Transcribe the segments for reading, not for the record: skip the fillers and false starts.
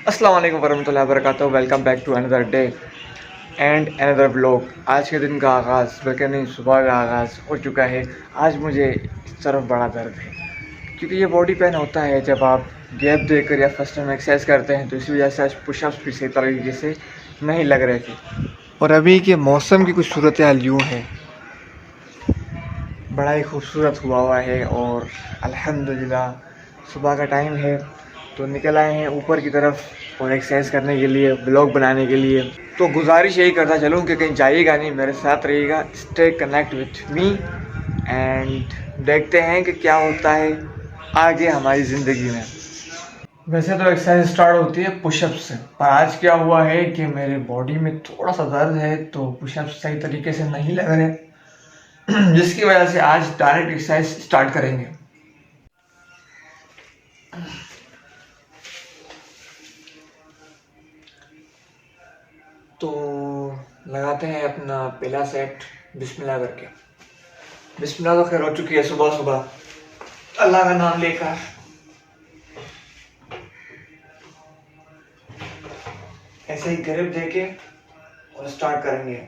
अस्सलाम वालेकुम वरहमतुल्लाहि वबरकातुहू। Welcome back to another day and another vlog. आज के दिन का आगाज़ बल्कि नहीं सुबह का आगाज़ हो चुका है। आज मुझे इस तरफ बड़ा दर्द है क्योंकि ये बॉडी पेन होता है जब आप गैप देकर या फर्स्ट टाइम एक्सरसाइज करते हैं, तो इसी वजह से आज पुशअप्स भी सही तरीके से नहीं लग रहे थे। और अभी के मौसम की कुछ सूरत हाल यूँ है, बड़ा ही खूबसूरत हुआ है और अल्हम्दुलिल्लाह सुबह का टाइम है तो निकल आए हैं ऊपर की तरफ और एक्सरसाइज करने के लिए, ब्लॉग बनाने के लिए। तो गुजारिश यही करता चलूँ कि कहीं जाइएगा नहीं, मेरे साथ रहिएगा, stay connect with me and देखते हैं कि क्या होता है आगे हमारी ज़िंदगी में। वैसे तो एक्सरसाइज स्टार्ट होती है पुशअप से, पर आज क्या हुआ है कि मेरे बॉडी में थोड़ा सा दर्द है तो पुशअप सही तरीके से नहीं लग रहे, जिसकी वजह से आज डायरेक्ट एक्सरसाइज स्टार्ट करेंगे। तो लगाते हैं अपना पहला सेट बिस्मिल्लाह करके। बिस्मिल्लाह तो खैर हो चुकी है सुबह सुबह अल्लाह का नाम लेकर। ऐसे ही ग्रिप देके और स्टार्ट करेंगे।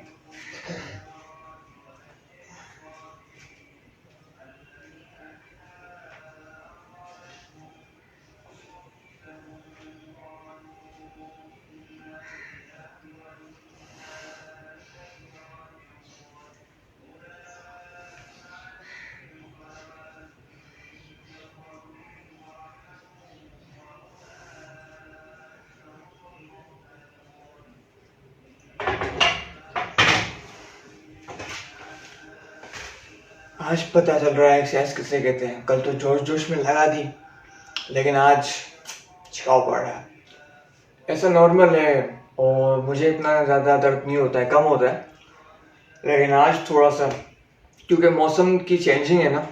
आज पता चल रहा है एक्सरसाइज किसे कहते हैं। कल तो जोश जोश में लगा दी, लेकिन आज छिकाव पड़ रहा है। ऐसा नॉर्मल है और मुझे इतना ज़्यादा दर्द नहीं होता है, कम होता है, लेकिन आज थोड़ा सा क्योंकि मौसम की चेंजिंग है ना।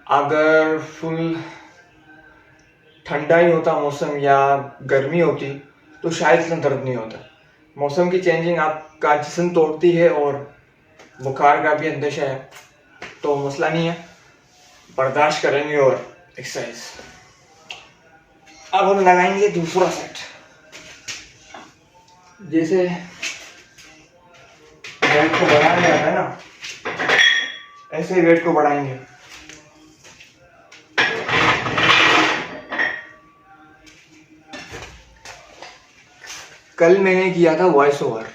अगर फुल ठंडा ही होता मौसम या गर्मी होती तो शायद इतना दर्द नहीं होता। मौसम की चेंजिंग आपका जिस्म तोड़ती है और बुखार का भी अंदेशा है, तो मसला नहीं है, बर्दाश्त करेंगे और एक्सरसाइज। अब हम लगाएंगे दूसरा सेट। जैसे वेट को बढ़ाया जाता है ना, ऐसे ही वेट को बढ़ाएंगे। कल मैंने किया था वॉइस ओवर,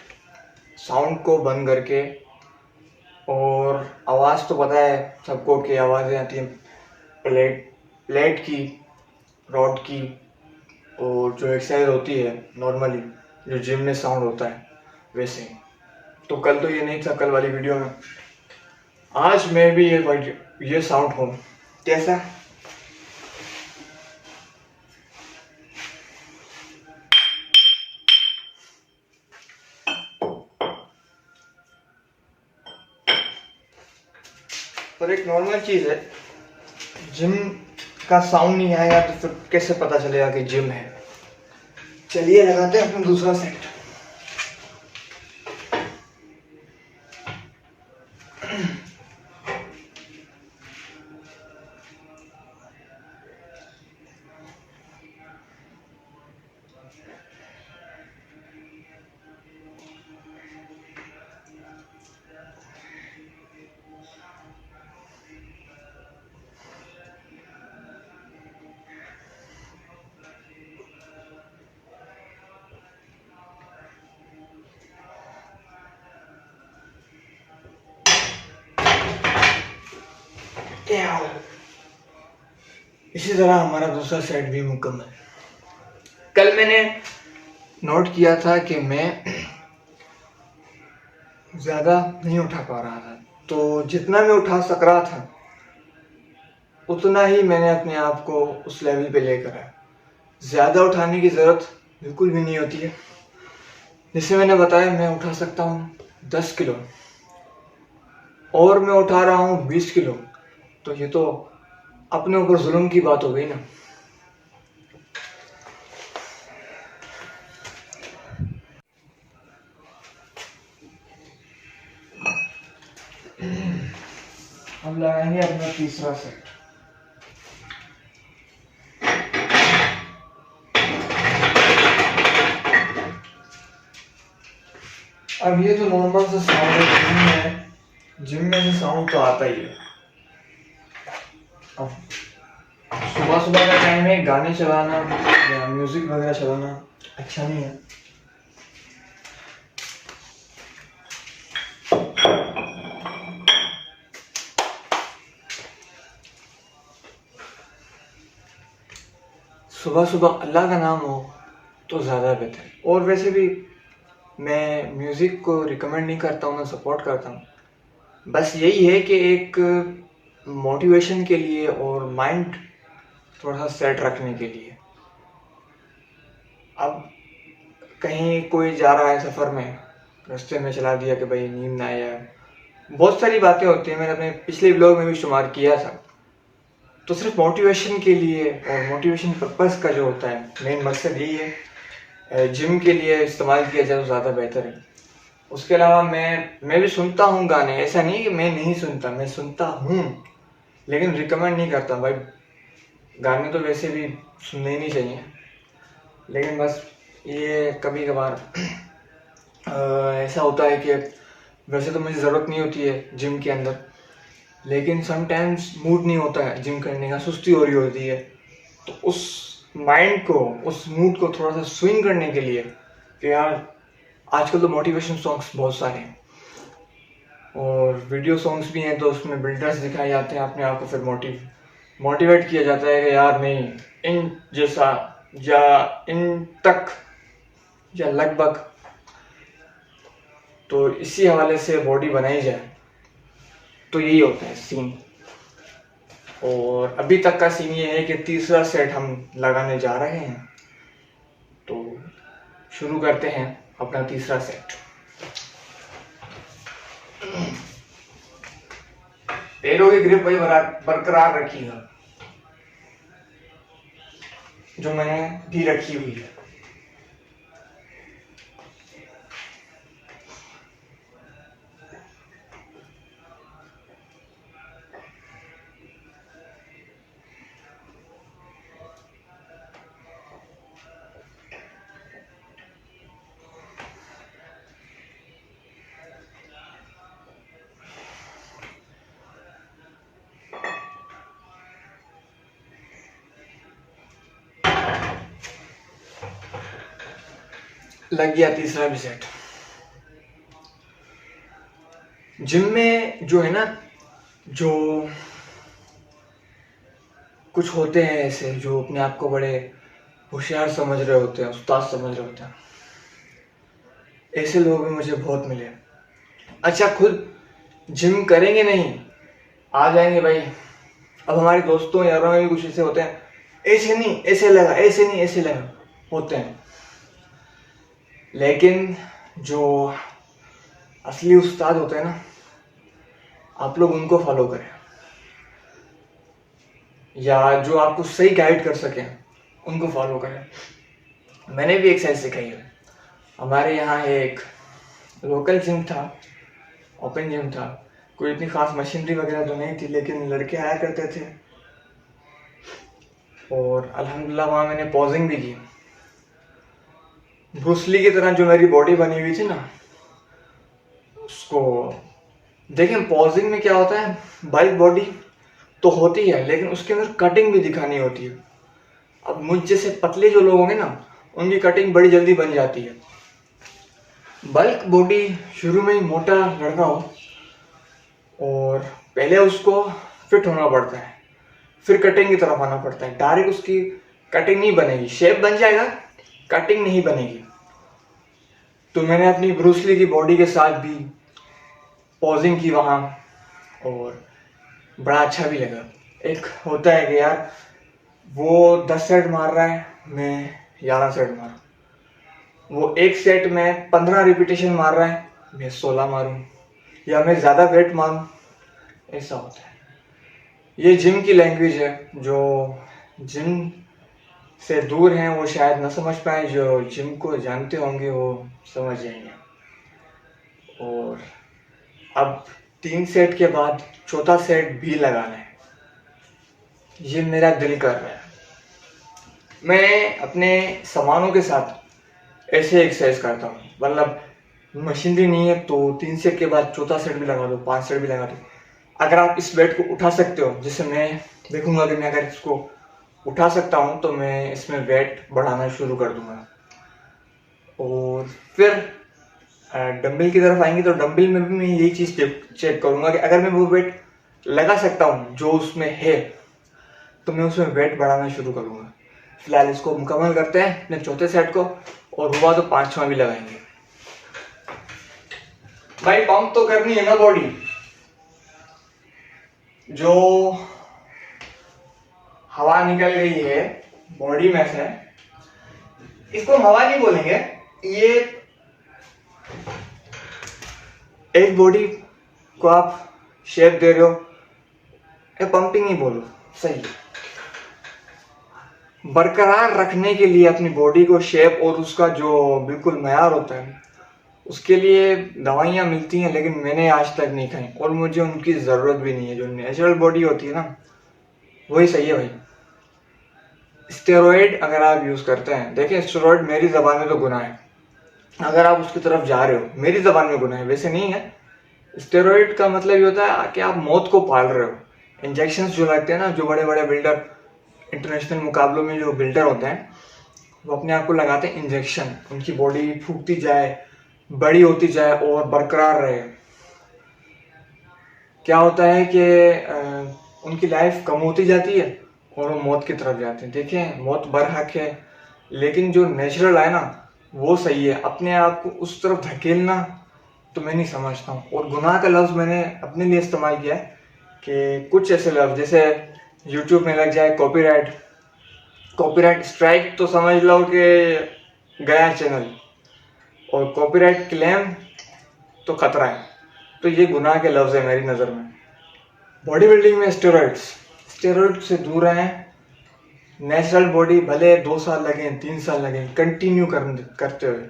साउंड को बंद करके, और आवाज़ तो पता है सबको कि आवाज़ें आती हैं प्लेट की, रॉड की, और जो एक्सरसाइज होती है नॉर्मली जो जिम में साउंड होता है वैसे ही। तो कल तो ये नहीं था, कल वाली वीडियो में। आज मैं भी ये साउंड हूँ। कैसा? पर एक नॉर्मल चीज़ है, जिम का साउंड नहीं आएगा तो फिर कैसे पता चलेगा कि जिम है। चलिए लगाते हैं अपना दूसरा सेट। इसी तरह हमारा दूसरा सेट भी मुकम्मल। कल मैंने नोट किया था कि मैं ज़्यादा नहीं उठा पा रहा था, तो जितना मैं उठा सक रहा था उतना ही मैंने अपने आप को उस लेवल पे लेकर आया। ज़्यादा उठाने की ज़रूरत बिल्कुल भी नहीं होती है। जैसे मैंने बताया, मैं उठा सकता हूँ 10 किलो और मैं उठा रहा हूँ 20 किलो, तो ये तो अपने ऊपर जुल्म की बात हो गई ना। हम लगाएंगे अपना तीसरा सेट। अब ये तो नॉर्मल सा साउंड है, जिम में से साउंड तो आता ही है। अब सुबह सुबह का टाइम है, गाने चलाना या म्यूजिक वगैरह चलाना अच्छा नहीं है। सुबह सुबह अल्लाह का नाम हो तो ज़्यादा बेहतर। और वैसे भी मैं म्यूज़िक को रिकमेंड नहीं करता हूँ, मैं सपोर्ट करता हूँ। बस यही है कि एक मोटिवेशन के लिए और माइंड थोड़ा सा सेट रखने के लिए। अब कहीं कोई जा रहा है सफ़र में, रास्ते में चला दिया कि भाई नींद ना आया, बहुत सारी बातें होती हैं, मैंने अपने पिछले ब्लॉग में भी शुमार किया था। तो सिर्फ मोटिवेशन के लिए और मोटिवेशन पर्पस का जो होता है मेन मकसद यही है, जिम के लिए इस्तेमाल किया जाए तो ज़्यादा बेहतर है। उसके अलावा मैं भी सुनता हूँ गाने, ऐसा नहीं कि मैं नहीं सुनता, मैं सुनता हूँ, लेकिन रिकमेंड नहीं करता भाई। गाने तो वैसे भी सुनने ही नहीं चाहिए, लेकिन बस ये कभी कभार ऐसा होता है कि वैसे तो मुझे ज़रूरत नहीं होती है जिम के अंदर, लेकिन समटाइम्स मूड नहीं होता है जिम करने का, सुस्ती हो रही होती है। तो उस माइंड को, उस मूड को थोड़ा सा स्विंग करने के लिए कि यार आजकल तो मोटिवेशन सॉन्ग्स बहुत सारे हैं और वीडियो सॉन्ग्स भी हैं, तो उसमें बिल्डर्स दिखाए जाते हैं, अपने आप को फिर मोटिवेट किया जाता है कि यार नहीं, इन जैसा या इन तक या लगभग, तो इसी हवाले से बॉडी बनाई जाए। तो यही होता है सीन। और अभी तक का सीन ये है कि तीसरा सेट हम लगाने जा रहे हैं, तो शुरू करते हैं अपना तीसरा सेट। पैरों की ग्रिप वही बरकरार रखिएगा जो मैंने दी रखी हुई है। लग गया तीसरा भी सेट। जिम में जो है ना, जो कुछ होते हैं ऐसे जो अपने आप को बड़े होशियार समझ रहे होते हैं, उस्ताद समझ रहे होते हैं, ऐसे लोग भी मुझे बहुत मिले। अच्छा, खुद जिम करेंगे नहीं, आ जाएंगे भाई। अब हमारे दोस्तों यारों में भी कुछ ऐसे होते हैं, ऐसे नहीं ऐसे लगा, ऐसे नहीं ऐसे लगा, होते हैं। लेकिन जो असली उस्ताद होते हैं ना, आप लोग उनको फॉलो करें, या जो आपको सही गाइड कर सकें उनको फॉलो करें। मैंने भी एक्सरसाइज सिखाई है। हमारे यहाँ एक लोकल जिम था, ओपन जिम था, कोई इतनी खास मशीनरी वगैरह तो नहीं थी, लेकिन लड़के आया करते थे और अल्हम्दुलिल्लाह वहाँ मैंने पॉजिंग भी की। ब्रूस ली की तरह जो मेरी बॉडी बनी हुई थी ना, उसको देखें। पॉजिंग में क्या होता है, बल्क बॉडी तो होती है, लेकिन उसके अंदर कटिंग भी दिखानी होती है। अब मुझ जैसे पतले जो लोग होंगे ना, उनकी कटिंग बड़ी जल्दी बन जाती है। बल्क बॉडी शुरू में ही मोटा लड़का हो और पहले उसको फिट होना पड़ता है, फिर कटिंग की तरफ आना पड़ता है। डायरेक्ट उसकी कटिंग नहीं बनेगी, शेप बन जाएगा, कटिंग नहीं बनेगी। तो मैंने अपनी ब्रूस ली की बॉडी के साथ भी पॉजिंग की वहाँ, और बड़ा अच्छा भी लगा। एक होता है कि यार वो 10 सेट मार रहा है, मैं 11 सेट मारूं, वो एक सेट में 15 रिपीटेशन मार रहा है, मैं 16 मारूं, या मैं ज़्यादा वेट मारूं, ऐसा होता है। ये जिम की लैंग्वेज है, जो जिम से दूर हैं वो शायद ना समझ पाए, जो जिम को जानते होंगे वो समझ जाएंगे। और अब 3 सेट के बाद चौथा सेट भी लगाना है, ये मेरा दिल कर रहा है। मैं अपने सामानों के साथ ऐसे एक्सरसाइज करता हूँ, मतलब मशीनरी नहीं है तो 3 सेट के बाद चौथा सेट भी लगा दो, 5 सेट भी लगा दो। अगर आप इस वेट को उठा सकते हो, जैसे मैं देखूंगा कि मैं अगर इसको उठा सकता हूँ तो मैं इसमें वेट बढ़ाना शुरू कर दूंगा। और फिर डंबल की तरफ आएंगे तो डंबल में भी मैं यही चीज़ चेक करूंगा कि अगर मैं वो वेट लगा सकता हूँ जो उसमें है तो मैं उसमें वेट बढ़ाना शुरू करूंगा। फिलहाल इसको मुकम्मल करते हैं अपने चौथे सेट को, और हुआ तो 5वां भी लगाएंगे। भाई पंप तो करनी है ना बॉडी, जो हवा निकल गई है बॉडी में से, इसको हवा नहीं बोलेंगे, ये एक बॉडी को आप शेप दे रहे हो, ये पंपिंग ही बोलो, सही है। बरकरार रखने के लिए अपनी बॉडी को शेप और उसका जो बिल्कुल मयार होता है उसके लिए दवाइयाँ मिलती हैं, लेकिन मैंने आज तक नहीं खाई और मुझे उनकी ज़रूरत भी नहीं है। जो नेचुरल बॉडी होती है ना वही सही है भाई। स्टेरॉइड अगर आप यूज़ करते हैं, देखिए स्टेरॉइड मेरी ज़बान में तो गुनाह है, अगर आप उसकी तरफ जा रहे हो मेरी ज़बान में गुनाह है, वैसे नहीं है। स्टेरॉइड का मतलब ये होता है कि आप मौत को पाल रहे हो। इंजेक्शंस जो लगते हैं ना, जो बड़े बड़े बिल्डर इंटरनेशनल मुकाबलों में जो बिल्डर होते हैं वो अपने आप को लगाते हैं इंजेक्शन, उनकी बॉडी फूकती जाए, बड़ी होती जाए और बरकरार रहे। क्या होता है कि उनकी लाइफ कम होती जाती है और वो मौत की तरफ जाते हैं। देखें मौत बरहक है, लेकिन जो नेचुरल है ना वो सही है। अपने आप को उस तरफ धकेलना तो मैं नहीं समझता हूँ। और गुनाह का लफ्ज़ मैंने अपने लिए इस्तेमाल किया है कि कुछ ऐसे लफ्ज़ जैसे यूट्यूब में लग जाए कॉपीराइट स्ट्राइक तो समझ लो कि गया चैनल, और कॉपीराइट क्लेम तो खतरा है। तो ये गुनाह के लफ्ज़ है मेरी नज़र में। बॉडी बिल्डिंग में स्टेरॉइड से दूर रहें। नेचुरल बॉडी भले 2 साल लगें 3 साल लगें कंटिन्यू करते हुए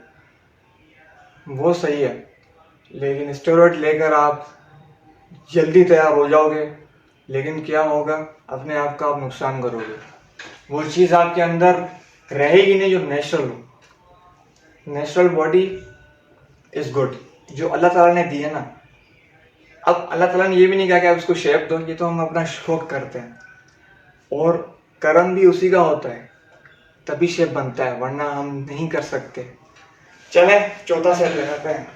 वो सही है, लेकिन स्टेरॉइड लेकर आप जल्दी तैयार हो जाओगे, लेकिन क्या होगा, अपने आप का आप नुकसान करोगे। वो चीज़ आपके अंदर रहेगी नहीं जो नेचुरल हो। नेचुरल बॉडी इज़ गुड जो अल्लाह ताला ने दी है ना। अब अल्लाह ताला ने ये भी नहीं कहा कि आप उसको शेप दो, ये तो हम अपना शौक करते हैं, और कर्म भी उसी का होता है तभी शेप बनता है, वरना हम नहीं कर सकते। चले चौथा सेट लगाते हैं।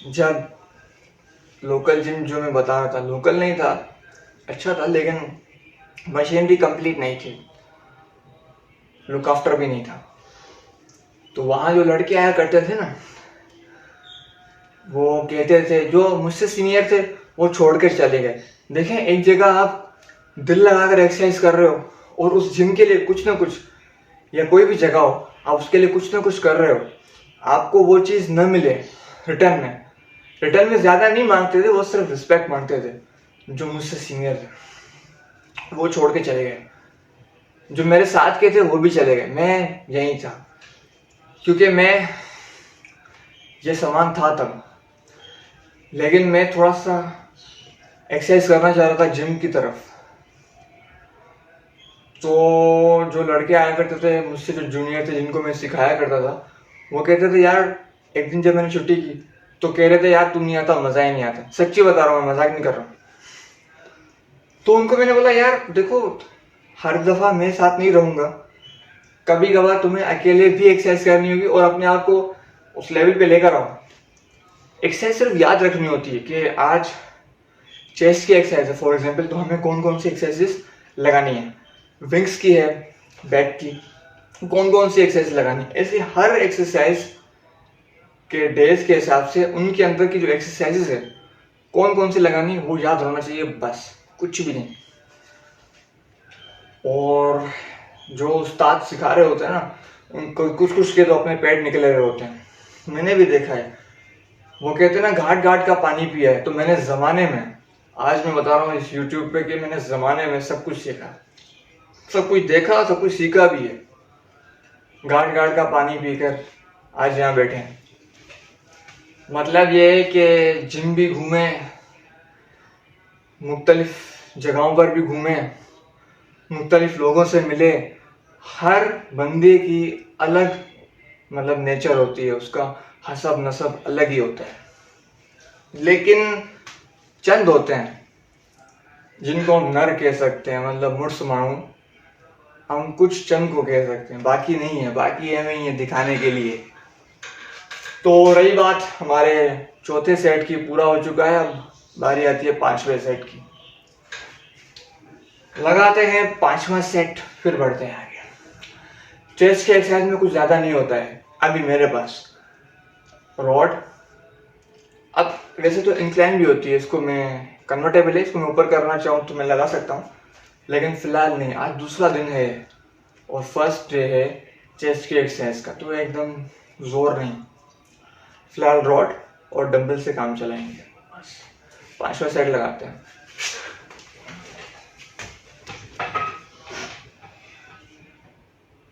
जब लोकल जिम जो मैं बता रहा था, लोकल नहीं था, अच्छा था, लेकिन मशीनरी कंप्लीट नहीं थी, लुक आफ्टर भी नहीं था। तो वहाँ जो लड़के आया करते थे ना, वो कहते थे, जो मुझसे सीनियर थे वो छोड़ कर चले गए। देखें एक जगह आप दिल लगाकर एक्सरसाइज कर रहे हो और उस जिम के लिए कुछ ना कुछ, या कोई भी जगह हो, आप उसके लिए कुछ ना कुछ कर रहे हो, आपको वो चीज़ न मिले रिटर्न में ज़्यादा नहीं मांगते थे, वो सिर्फ रिस्पेक्ट मांगते थे। जो मुझसे सीनियर थे वो छोड़ के चले गए, जो मेरे साथ के थे वो भी चले गए, मैं यहीं था क्योंकि मैं ये सामान था तब, लेकिन मैं थोड़ा सा एक्सरसाइज करना चाह रहा था जिम की तरफ। तो जो लड़के आया करते थे मुझसे, जो जूनियर थे जिनको मैं सिखाया करता था, वो कहते थे यार, एक दिन जब मैंने छुट्टी की तो कह रहे थे यार तू नहीं आता, मज़ा ही नहीं आता। सच्ची बता रहा हूँ, मैं मजाक नहीं कर रहा हूँ। तो उनको मैंने बोला यार देखो, हर दफ़ा मैं साथ नहीं रहूँगा, कभी कभार तुम्हें अकेले भी एक्सरसाइज करनी होगी और अपने आप को उस लेवल पे लेकर आओ। एक्सरसाइज सिर्फ याद रखनी होती है कि आज चेस्ट की एक्सरसाइज है फॉर एग्जांपल, तो हमें कौन कौन सी एक्सरसाइजेस लगानी है, विंग्स की है, बैक की, कौन कौन सी एक्सरसाइज लगानी है। ऐसे हर एक्सरसाइज के डेज के हिसाब से उनके अंदर की जो एक्सरसाइजेस है कौन कौन सी लगानी है वो याद होना चाहिए, बस कुछ भी नहीं। और जो उस्ताद सिखा रहे होते हैं ना, उनको कुछ कुछ के तो अपने पेट निकले हुए होते हैं, मैंने भी देखा है। वो कहते हैं ना घाट घाट का पानी पिया है, तो मैंने ज़माने में, आज मैं बता रहा हूँ इस यूट्यूब पे कि मैंने ज़माने में सब कुछ सीखा, सब कुछ देखा, सब कुछ सीखा भी है। घाट घाट का पानी पीकर आज यहाँ बैठे हैं। मतलब ये है कि जिम भी घूमे, मुख्तलिफ जगहों पर भी घूमे, मुख्तलिफ लोगों से मिले। हर बंदे की अलग मतलब नेचर होती है, उसका हसब नसब अलग ही होता है। लेकिन चंद होते हैं जिनको हम नर कह सकते हैं, मतलब मुर्स मानू, हम कुछ चंद को कह सकते हैं, बाकी नहीं है, बाकी हमें ही है दिखाने के लिए। तो रही बात हमारे चौथे सेट की, पूरा हो चुका है, अब बारी आती है पांचवें सेट की। लगाते हैं पांचवा सेट, फिर बढ़ते हैं आगे। चेस्ट के एक्सरसाइज में कुछ ज़्यादा नहीं होता है अभी मेरे पास। रॉड, अब वैसे तो इंक्लाइन भी होती है, इसको मैं कन्वर्टेबल है, इसको मैं ऊपर करना चाहूँ तो मैं लगा सकता हूँ, लेकिन फिलहाल नहीं। आज दूसरा दिन है और फर्स्ट डे है चेस्ट के एक्सरसाइज का, तो एकदम जोर नहीं। फिलहाल रॉड और डंबल से काम चलाएंगे। बस पांचवा सेट लगाते हैं।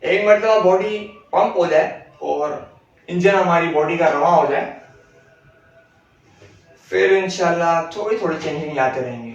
एक मरतबा बॉडी पंप हो जाए और इंजन हमारी बॉडी का रवा हो जाए, फिर इंशाल्लाह थोड़ी थोड़ी चेंजिंग लाते रहेंगे।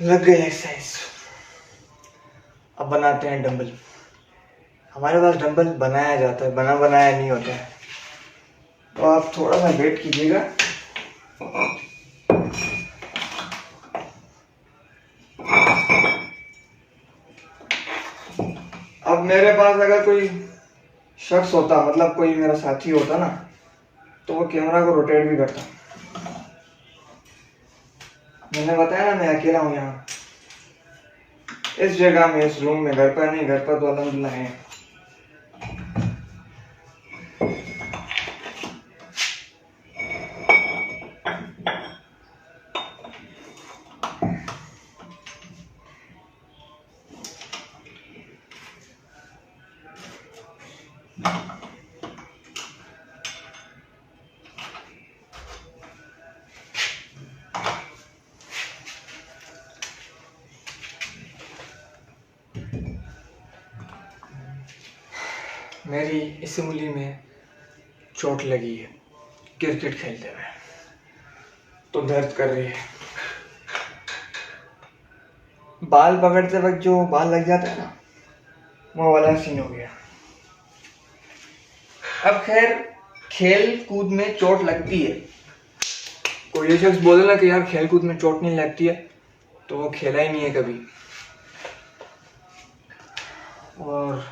लग गई एक्सरसाइज। अब बनाते हैं डंबल। हमारे पास डंबल बनाया जाता है, बना बनाया नहीं होता है, तो आप थोड़ा सा वेट कीजिएगा। अब मेरे पास अगर कोई शख्स होता, मतलब कोई मेरा साथी होता ना, तो वो कैमरा को रोटेट भी करता। मैंने बताया ना मैं अकेला हूँ यहाँ इस जगह में, इस रूम में। घर पर नहीं, घर पर तो अल्हम्दुलिल्लाह है। मेरी इस उंगली में चोट लगी है क्रिकेट खेलते हुए, तो दर्द कर रही है। बाल पकड़ते वक्त जो बाल लग जाता है ना, वो वाला सीन हो गया। अब खैर, खेल कूद में चोट लगती है। कोई ये शख्स बोले ना कि यार खेल कूद में चोट नहीं लगती है, तो वो खेला ही नहीं है कभी। और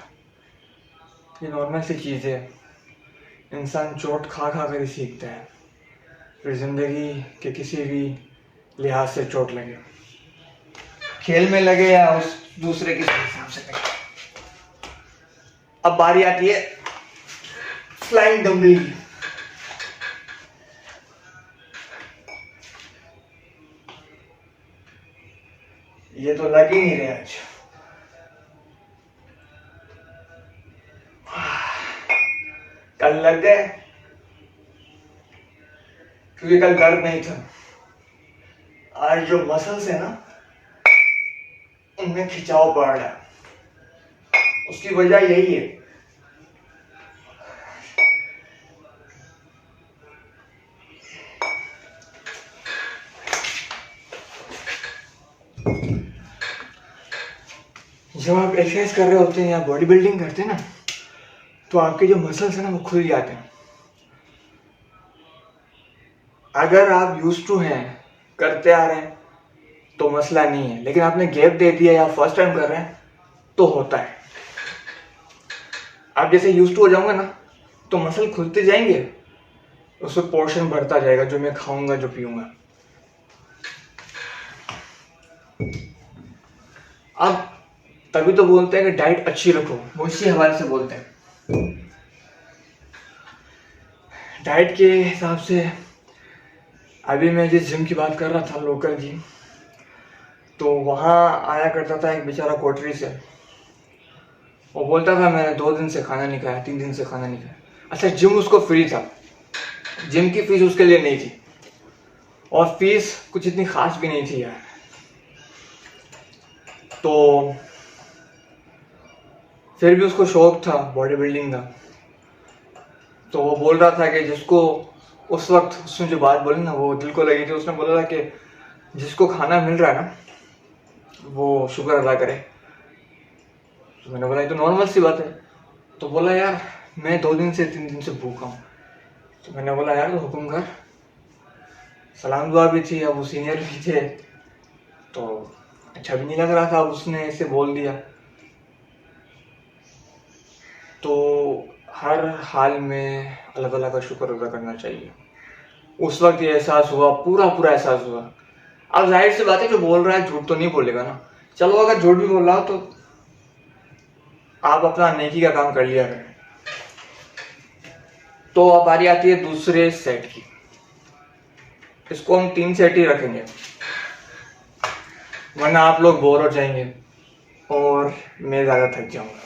ये नॉर्मल सी चीज़ है, इंसान चोट खा खा कर ही सीखता है। फिर जिंदगी के किसी भी लिहाज से चोट लगे, खेल में लगे या उस दूसरे किसी हिसाब से लगे। अब बारी आती है फ्लाइंग डंबल की। ये तो लग ही नहीं रहे आज। कल लग गए क्योंकि कल दर्द नहीं था। आज जो मसल्स है ना, उनमें खिंचाव पड़ रहा है, उसकी वजह यही है। जब आप एक्सरसाइज कर रहे होते हैं या बॉडी बिल्डिंग करते हैं ना, तो आपके जो मसल्स हैं ना, वो खुल जाते हैं। अगर आप यूज्ड टू हैं, करते आ रहे हैं, तो मसला नहीं है। लेकिन आपने गैप दे दिया या फर्स्ट टाइम कर रहे हैं, तो होता है। आप जैसे यूज टू हो जाओगे ना तो मसल खुलते जाएंगे, उसमें पोर्शन बढ़ता जाएगा जो मैं खाऊंगा जो पीऊंगा। अब तभी तो बोलते हैं कि डाइट अच्छी रखो, वो इसी हवाले से बोलते हैं। डाइट के हिसाब से अभी मैं जिस जिम की बात कर रहा था, लोकल जिम, तो वहाँ आया करता था एक बेचारा कोटरी से। वो बोलता था मैंने 2 दिन से खाना नहीं खाया, 3 दिन से खाना नहीं खाया। अच्छा, जिम उसको फ्री था, जिम की फीस उसके लिए नहीं थी, और फीस कुछ इतनी खास भी नहीं थी यार। तो फिर भी उसको शौक था बॉडी बिल्डिंग का। तो वो बोल रहा था कि जिसको उस वक्त उसने जो बात बोली ना वो दिल को लगी थी। उसने बोला था कि जिसको खाना मिल रहा है ना वो शुक्र अदा करे। तो मैंने बोला ये तो नॉर्मल सी बात है। तो बोला यार मैं 2 दिन से 3 दिन से भूखा हूँ। तो मैंने बोला यार तो हुक्म कर। सलाम दुआ भी थी, अब वो सीनियर भी थे, तो अच्छा भी नहीं लग रहा था, उसने ऐसे बोल दिया। तो हर हाल में अल्लाह ताला का शुक्र अदा करना चाहिए। उस वक्त ये एहसास हुआ, पूरा पूरा एहसास हुआ। अब जाहिर सी बात है जो बोल रहा है झूठ तो नहीं बोलेगा ना। चलो अगर झूठ भी बोल रहा हो तो आप अपना नेकी का काम कर लिया करें। तो अब बारी आती है दूसरे सेट की। इसको हम 3 सेट ही रखेंगे, वरना आप लोग बोर हो जाएंगे और मैं ज़्यादा थक जाऊंगा।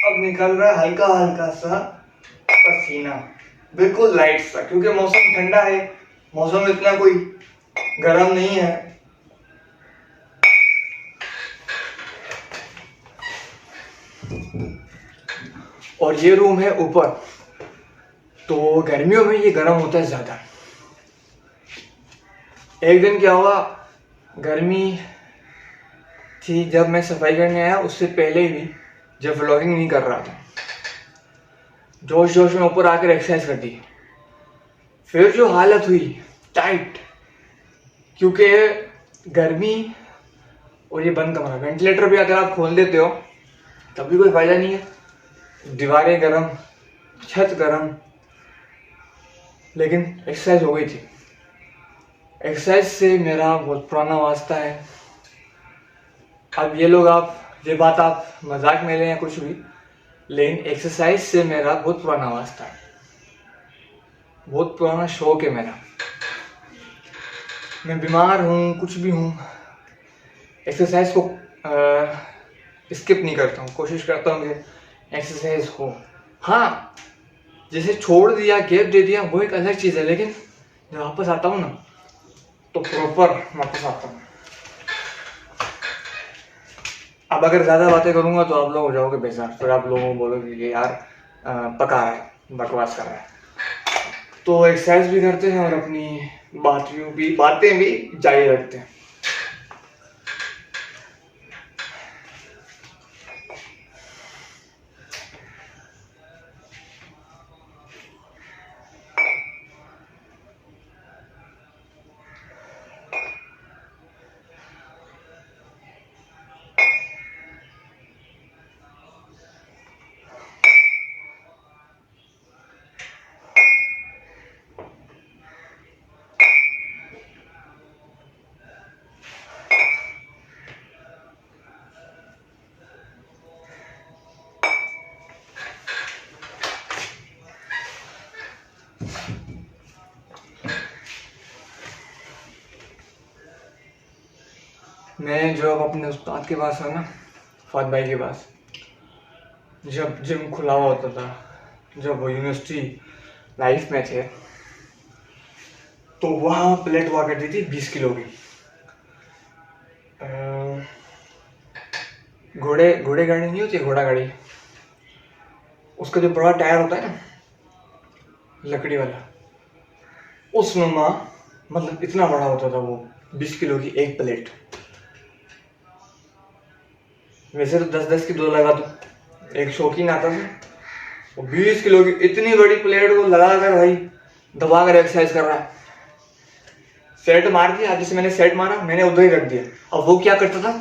अब निकल रहा है हल्का हल्का सा पसीना, बिल्कुल लाइट सा, क्योंकि मौसम ठंडा है, मौसम इतना कोई गर्म नहीं है। और ये रूम है ऊपर, तो गर्मियों में ये गर्म होता है ज्यादा। एक दिन क्या हुआ, गर्मी थी जब मैं सफाई करने आया, उससे पहले भी जब व्लॉगिंग नहीं कर रहा था, जोश जोश में ऊपर आकर एक्सरसाइज कर दी। फिर जो हालत हुई टाइट, क्योंकि गर्मी और ये बंद कमरा, वेंटिलेटर भी अगर आप खोल देते हो तब भी कोई फायदा नहीं है, दीवारें गर्म, छत गर्म। लेकिन एक्सरसाइज हो गई थी। एक्सरसाइज से मेरा बहुत पुराना वास्ता है। अब ये बात आप मजाक में लें या कुछ भी, लेकिन एक्सरसाइज से मेरा बहुत पुराना वास्ता है, बहुत पुराना शौक है मेरा। मैं बीमार हूँ, कुछ भी हूँ, एक्सरसाइज को स्किप नहीं करता हूँ, कोशिश करता हूँ कि एक्सरसाइज हो। हाँ, जैसे छोड़ दिया, गैप दे दिया, वो एक अलग चीज़ है, लेकिन जब वापस आता हूँ ना तो प्रॉपर वापस आता हूँ। अब अगर ज़्यादा बातें करूँगा तो आप लोग हो जाओगे बेजार, फिर आप लोगों को बोलोगे कि यार पका है, बकवास कर रहा है। तो एक्सरसाइज भी करते हैं और अपनी बातें भी जारी रखते हैं। मैं जब अपने उस्ताद के पास था ना, फात भाई के पास, जब जिम खुला हुआ होता था, जब वो यूनिवर्सिटी लाइफ में थे, तो वहाँ प्लेट हुआ करती थी 20 किलो की। घोड़े गाड़ी नहीं होती, घोड़ा गाड़ी, उसका जो बड़ा टायर होता है ना लकड़ी वाला, उसमें माँ मतलब इतना बड़ा होता था वो, 20 किलो की एक प्लेट। वैसे तो 10-10 की 2 लगा दो, एक शौकीन आता था वो 20 किलो की इतनी बड़ी प्लेट को लगा कर भाई दबा कर एक्सरसाइज कर रहा है। सेट मार दिया, जैसे मैंने सेट मारा मैंने उधर ही रख दिया। अब वो क्या करता था,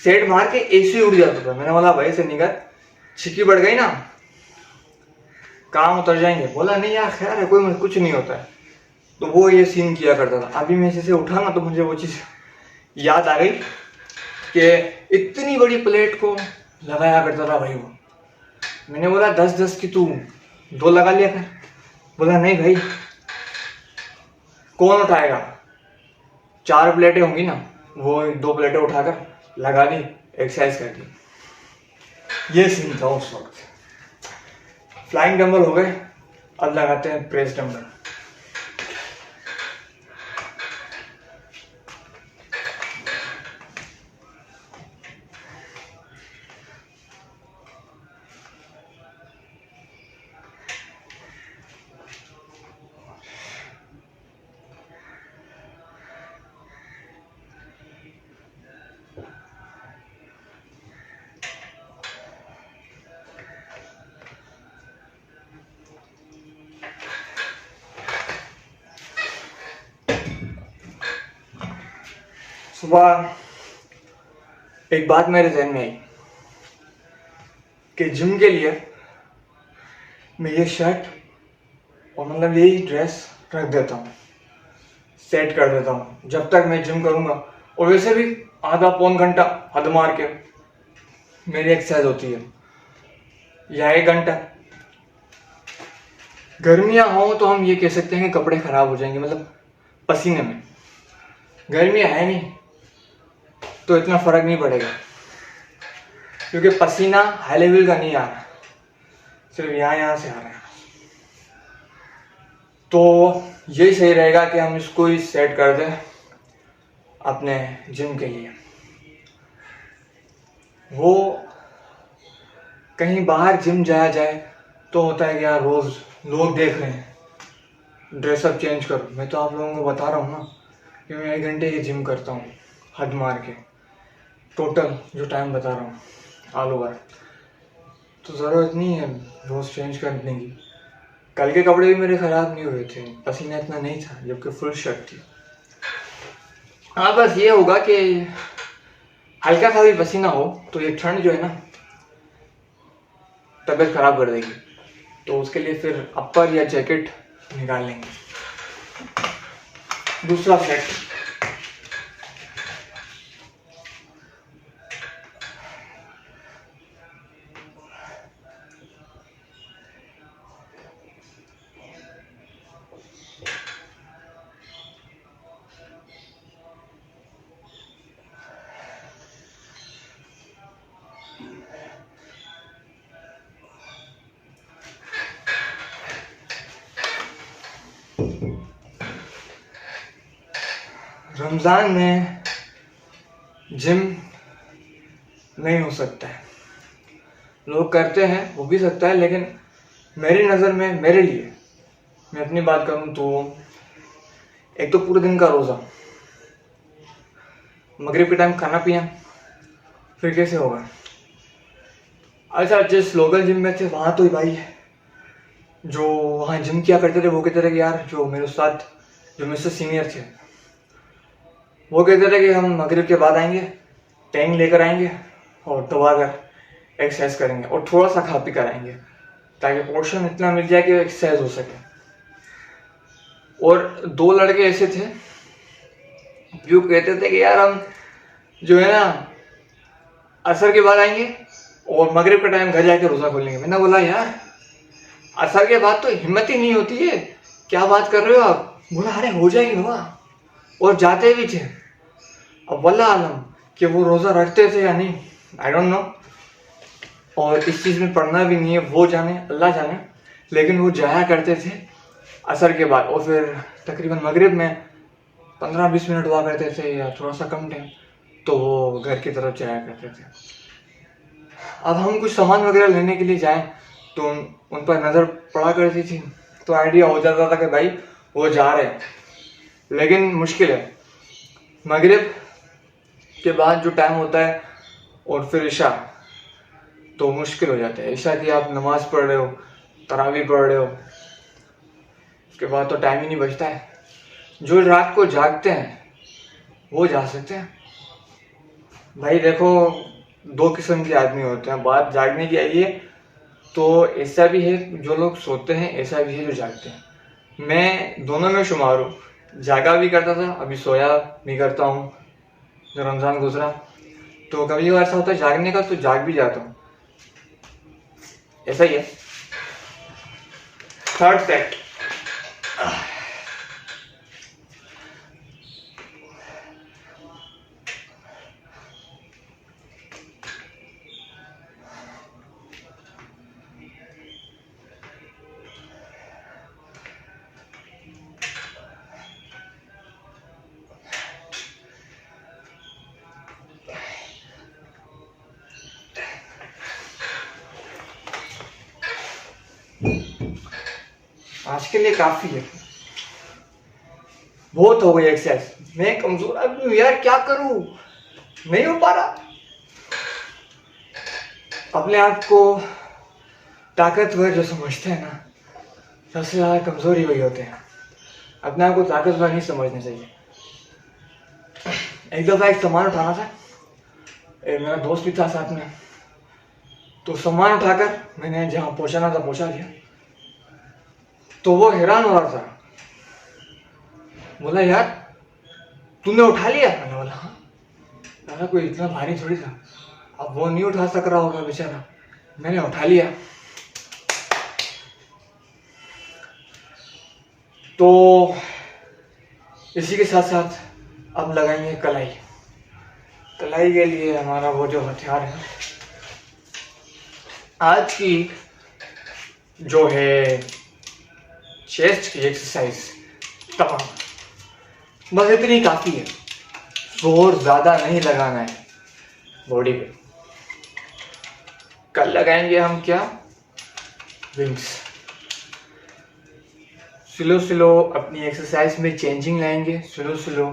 सेट मार के ऐसे ही उड़ जाता था। मैंने बोला भाई से निकल, छिक्की बढ़ गई ना काम उतर जाएंगे। बोला नहीं यार खैर है, कोई कुछ नहीं होता है। तो वो ये सीन किया करता था। अभी मैं जैसे उठा ना तो मुझे वो चीज़ याद आ गई कि इतनी बड़ी प्लेट को लगाया करता था भाई वो। मैंने बोला 10-10 की तू 2 लगा लिया कर। बोला नहीं भाई कौन उठाएगा, 4 प्लेटें होंगी ना, वो 2 प्लेटें उठाकर लगा दी, एक्सरसाइज कर दी। ये सीन था उस वक्त। फ्लाइंग डंबल हो गए, अब लगाते हैं प्रेस डंबल। सुबह एक बात मेरे जहन में आई कि जिम के लिए मैं ये शर्ट और मतलब यही ड्रेस रख देता हूँ, सेट कर देता हूँ जब तक मैं जिम करूँगा। और वैसे भी आधा पौन घंटा हद मार के मेरी एक्सरसाइज होती है, या 1 घंटा। गर्मियाँ हों तो हम ये कह सकते हैं कि कपड़े खराब हो जाएंगे, मतलब पसीने में। गर्मियाँ है नहीं तो इतना फर्क नहीं पड़ेगा, क्योंकि पसीना हाई लेवल का नहीं आ रहा, सिर्फ यहाँ से आ रहा है। तो यही सही रहेगा कि हम इसको ही सेट कर दें अपने जिम के लिए। वो कहीं बाहर जिम जाया जाए तो होता है कि यार रोज लोग देख रहे हैं, ड्रेसअप चेंज करो। मैं तो आप लोगों को बता रहा हूँ ना कि मैं 1 घंटे की जिम करता हूँ हद मार के, टोटल जो टाइम बता रहा हूँ ऑल ओवर। तो ज़रूरत नहीं है रोज़ चेंज करने की। कल के कपड़े भी मेरे ख़राब नहीं हुए थे, पसीना इतना नहीं था, जबकि फुल शर्ट थी। हाँ बस ये होगा कि हल्का सा भी पसीना हो तो ये ठंड जो है ना तबीयत ख़राब कर देगी। तो उसके लिए फिर अपर या जैकेट निकाल लेंगे। दूसरा सेट, रमज़ान में जिम नहीं हो सकता है, लोग करते हैं वो भी सकता है, लेकिन मेरी नज़र में, मेरे लिए, मैं अपनी बात करूं तो एक तो पूरे दिन का रोज़ा, मगरिब के टाइम खाना पीना, फिर कैसे होगा। अच्छा जिस लोकल जिम में थे वहाँ तो भाई जो वहाँ जिम किया करते थे वो कहते थे कि यार जो मेरे उस्ताद जो मुझसे सीनियर थे वो कहते थे कि हम मगरिब के बाद आएंगे, टैंक लेकर आएंगे और दबा कर एक्सरसाइज करेंगे और थोड़ा सा खा पी कर आएंगे, ताकि पोर्शन इतना मिल जाए कि एक्सरसाइज हो सके। और 2 लड़के ऐसे थे जो कहते थे कि यार हम जो है ना असर के बाद आएंगे और मगरिब का टाइम घर जाके रोज़ा खोलेंगे। मैंने बोला यार असर के बाद तो हिम्मत ही नहीं होती है, क्या बात कर रहे हो आप। बोला अरे हो जाएगी बाबा, और जाते भी थे। अब वल्लाह आलम कि वो रोज़ा रखते थे या नहीं, आई डोंट नो, और इस चीज़ में पढ़ना भी नहीं है, वो जाने अल्लाह जाने, लेकिन वो जाया करते थे असर के बाद। और फिर तकरीबन मगरिब में 15-20 मिनट हुआ करते थे या थोड़ा सा कम टाइम, तो वो घर की तरफ जाया करते थे। अब हम कुछ सामान वगैरह लेने के लिए जाएं तो उन पर नज़र पड़ा करती थी, तो आइडिया हो जाता था कि भाई वो जा रहे हैं, लेकिन मुश्किल है। मगरिब के बाद जो टाइम होता है और फिर इशा, तो मुश्किल हो जाता है। इशा की आप नमाज पढ़ रहे हो, तरावी पढ़ रहे हो, उसके बाद तो टाइम ही नहीं बचता है। जो रात को जागते हैं वो जा सकते हैं। भाई देखो, दो किस्म के आदमी होते हैं। बात जागने की आई है तो ऐसा भी है जो लोग सोते हैं, ऐसा भी है जो जागते हैं। मैं दोनों में शुमार हूँ। जागा भी करता था, अभी सोया भी करता हूँ। जो रमज़ान गुजरा तो कभी कभी ऐसा होता है जागने का, तो जाग भी जाता हूँ। ऐसा ही है। थर्ड सेट, आज के लिए काफी है, बहुत हो गई एक्सरसाइज। मैं कमजोर आदमी हूँ यार, क्या करूं, नहीं हो पा रहा। अपने आप को ताकतवर जो समझते हैं ना, सबसे ज्यादा कमजोर ही वही होते हैं। अपने आप को ताकतवर नहीं समझना चाहिए। एक दफा एक सामान उठाना था, मेरा दोस्त भी था साथ में, तो सामान उठाकर मैंने जहाँ पहुंचाना था पहुंचा दिया। तो वो हैरान हो रहा था, बोला यार तूने उठा लिया? मैंने बोला हाँ। दादा कोई इतना भारी थोड़ी था, अब वो नहीं उठा सक रहा होगा बेचारा, मैंने उठा लिया। तो इसी के साथ साथ अब लगाएंगे कलाई। कलाई के लिए हमारा वो जो हथियार है आज की, जो है चेस्ट की एक्सरसाइज तमाम, बस इतनी काफी है। जोर ज्यादा नहीं लगाना है बॉडी पे। कल लगाएंगे हम क्या, विंग्स। स्लो स्लो अपनी एक्सरसाइज में चेंजिंग लाएंगे, स्लो स्लो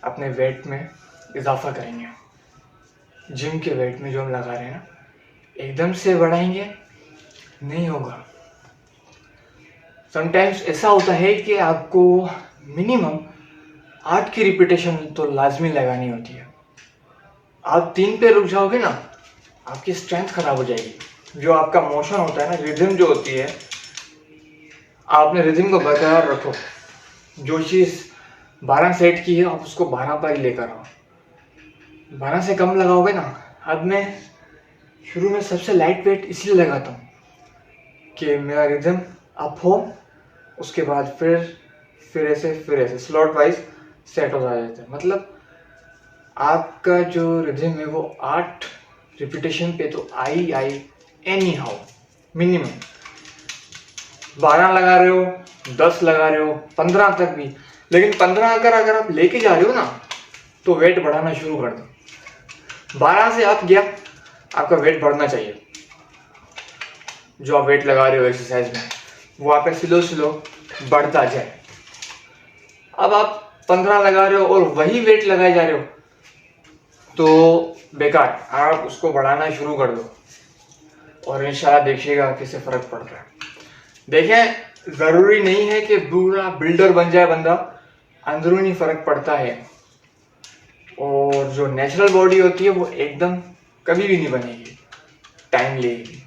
अपने वेट में इजाफा करेंगे। जिम के वेट में जो हम लगा रहे हैं ना, एकदम से बढ़ाएंगे नहीं होगा। समटाइम्स ऐसा होता है कि आपको मिनिमम 8 की रिपीटेशन तो लाजमी लगानी होती है। आप 3 पे रुक जाओगे ना, आपकी स्ट्रेंथ खराब हो जाएगी। जो आपका मोशन होता है ना, रिदम जो होती है, आपने रिदम को बरकरार रखो। जो चीज़ 12 सेट की है आप उसको 12 पर ही लेकर आओ। 12 से कम लगाओगे ना, अब मैं शुरू में सबसे लाइट वेट इसलिए लगाता हूँ कि मेरा रिदम अप हो, उसके बाद फिर ऐसे स्लॉट वाइज सेट हो जाते हैं। मतलब आपका जो रिदम है वो 8 रिपीटेशन पे तो आई एनी हाउ मिनिमम। 12 लगा रहे हो, 10 लगा रहे हो, 15 तक भी। लेकिन 15 अगर आप लेके जा रहे हो ना, तो वेट बढ़ाना शुरू कर दो। 12 से आप गया, आपका वेट बढ़ना चाहिए। जो आप वेट लगा रहे हो एक्सरसाइज में, वो आपका स्लो स्लो बढ़ता जाए। अब आप 15 लगा रहे हो और वही वेट लगाए जा रहे हो, तो बेकार। आप उसको बढ़ाना शुरू कर दो और इंशाल्लाह देखिएगा कैसे फर्क पड़ रहा है। देखें, जरूरी नहीं है कि पूरा बिल्डर बन जाए बंदा, अंदरूनी फर्क पड़ता है। और जो नेचुरल बॉडी होती है वो एकदम कभी भी नहीं बनेगी, टाइम लेगी।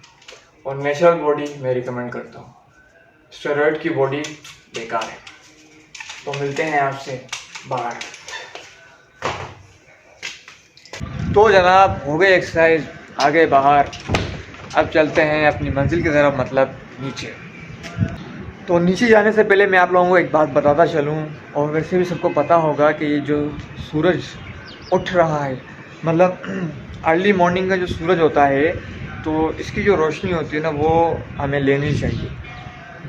और नेचुरल बॉडी मैं रिकमेंड करता हूँ, स्टेरॉइड की बॉडी बेकार है। तो मिलते हैं आपसे बाहर। तो जनाब, हो गई एक्सरसाइज, आ गए बाहर। अब चलते हैं अपनी मंजिल की तरफ, मतलब नीचे। तो नीचे जाने से पहले मैं आप लोगों को एक बात बताता चलूँ, और वैसे भी सबको पता होगा कि ये जो सूरज उठ रहा है, मतलब अर्ली मॉर्निंग का जो सूरज होता है, तो इसकी जो रोशनी होती है ना, वो हमें लेनी चाहिए।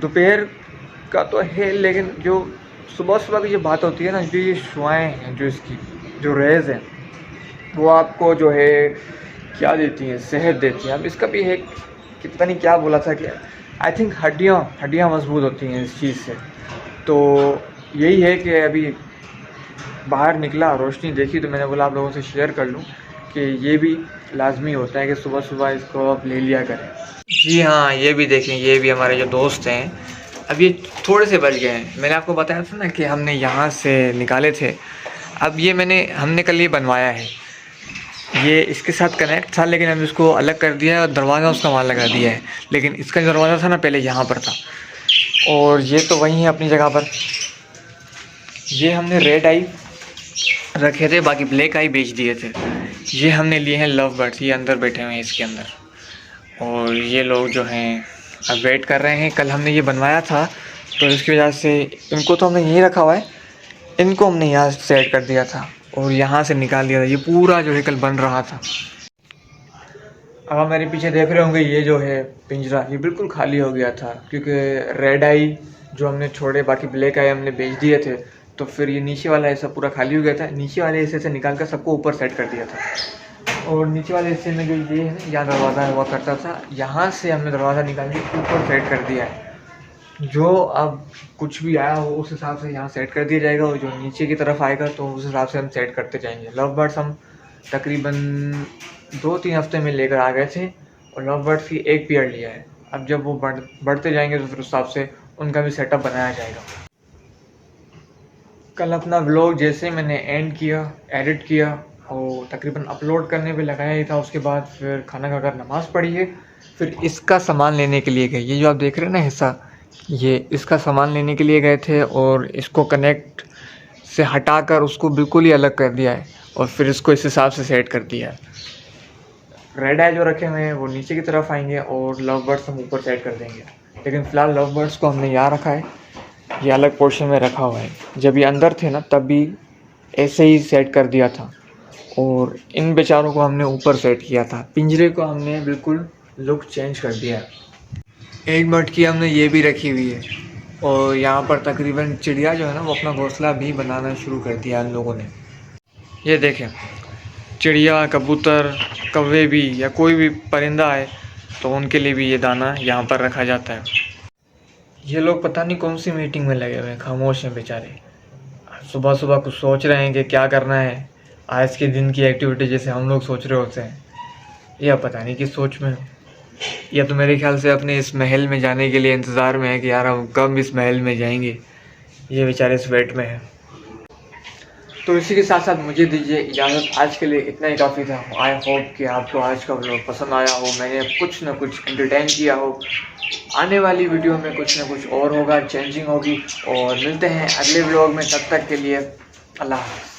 दोपहर का तो है, लेकिन जो सुबह की जो बात होती है ना, जो ये शुआएँ हैं, जो इसकी जो रेज़ हैं, वो आपको जो है क्या देती हैं, सेहत देती हैं। अब इसका भी है कि पता नहीं क्या बोला था कि आई थिंक हड्डियाँ मजबूत होती हैं इस चीज़ से। तो यही है कि अभी बाहर निकला, रोशनी देखी, तो मैंने बोला आप लोगों से शेयर कर लूँ कि ये भी लाजमी होता है कि सुबह सुबह इसको आप ले लिया करें। जी हाँ, ये भी देखें, ये भी हमारे जो दोस्त हैं, अब ये थोड़े से बच गए हैं। मैंने आपको बताया था ना कि हमने यहाँ से निकाले थे। अब ये हमने कल ये बनवाया है, ये इसके साथ कनेक्ट था, लेकिन हमने इसको अलग कर दिया है और दरवाज़ा उसका वहाँ लगा दिया है। लेकिन इसका जो दरवाज़ा था ना पहले यहाँ पर था, और ये तो वहीं है अपनी जगह पर। ये हमने रेड आई रखे थे, बाकी ब्लैक आई बेच दिए थे। ये हमने लिए हैं लव बर्ड्स, ये अंदर बैठे हुए हैं इसके अंदर, और ये लोग जो हैं अब वेट कर रहे हैं। कल हमने ये बनवाया था तो इसकी वजह से इनको तो हमने यहीं रखा हुआ है, इनको हमने यहाँ सेट कर दिया था और यहाँ से निकाल दिया था। ये पूरा जो है कल बन रहा था। अब आप मेरे पीछे देख रहे होंगे, ये जो है पिंजरा ये बिल्कुल खाली हो गया था, क्योंकि रेड आई जो हमने छोड़े, बाकी ब्लैक आई हमने बेच दिए थे। तो फिर ये नीचे वाला हिस्सा पूरा खाली हो गया था। नीचे वाले हिस्से से निकाल कर सबको ऊपर सेट कर दिया था, और नीचे वाले हिस्से में जो ये है यहाँ दरवाज़ा हुआ करता था, यहाँ से हमने दरवाज़ा निकाल के ऊपर सेट कर दिया है। जो अब कुछ भी आया हो उस हिसाब से यहाँ सेट कर दिया जाएगा, और जो नीचे की तरफ आएगा तो उस हिसाब से हम सेट करते जाएंगे। लव बर्ड्स हम तकरीबन 2-3 हफ्ते में लेकर आ गए थे, और लव बर्ड्स की एक पेयर लिया है। अब जब वो बढ़ते जाएंगे तो फिर उस हिसाब से उनका भी सेटअप बनाया जाएगा। कल अपना व्लॉग जैसे मैंने एंड किया, एडिट किया और तकरीबन अपलोड करने पे लगाया ही था। उसके बाद फिर खाना खाकर नमाज़ पढ़ी है, फिर इसका सामान लेने के लिए गए। ये जो आप देख रहे हैं ना हिस्सा, ये इसका सामान लेने के लिए गए थे, और इसको कनेक्ट से हटाकर उसको बिल्कुल ही अलग कर दिया है, और फिर इसको इस हिसाब से सेट कर दिया है। रेड आई जो रखे हुए हैं वो नीचे की तरफ आएंगे, और लव बर्ड्स हम ऊपर सेट कर देंगे। लेकिन फ़िलहाल लव बर्ड्स को हमने यहाँ रखा है, ये अलग पोर्शन में रखा हुआ है। जब ये अंदर थे ना तब भी ऐसे ही सेट कर दिया था, और इन बेचारों को हमने ऊपर सेट किया था। पिंजरे को हमने बिल्कुल लुक चेंज कर दिया है। एक मटकी हमने ये भी रखी हुई है, और यहाँ पर तकरीबन चिड़िया जो है ना वो अपना घोंसला भी बनाना शुरू कर दिया उन लोगों ने। ये देखें, चिड़िया, कबूतर, कौवे भी या कोई भी परिंदा आए तो उनके लिए भी ये दाना यहाँ पर रखा जाता है। ये लोग पता नहीं कौन सी मीटिंग में लगे हुए हैं, खामोश हैं बेचारे। सुबह सुबह कुछ सोच रहे हैं कि क्या करना है आज के दिन की एक्टिविटी, जैसे हम लोग सोच रहे होते हैं। या पता नहीं किस सोच में, या तो मेरे ख्याल से अपने इस महल में जाने के लिए इंतज़ार में है कि यार हम कब इस महल में जाएंगे। ये बेचारे इस वेट में है। तो इसी के साथ साथ मुझे दीजिए इजाज़त। आज के लिए इतना ही काफ़ी था। आई होप कि आपको आज का व्लॉग पसंद आया हो, मैंने कुछ ना कुछ एंटरटेन किया हो। आने वाली वीडियो में कुछ ना कुछ और होगा, चेंजिंग होगी, और मिलते हैं अगले व्लॉग में। तब तक के लिए अल्लाह हाफ़िज़।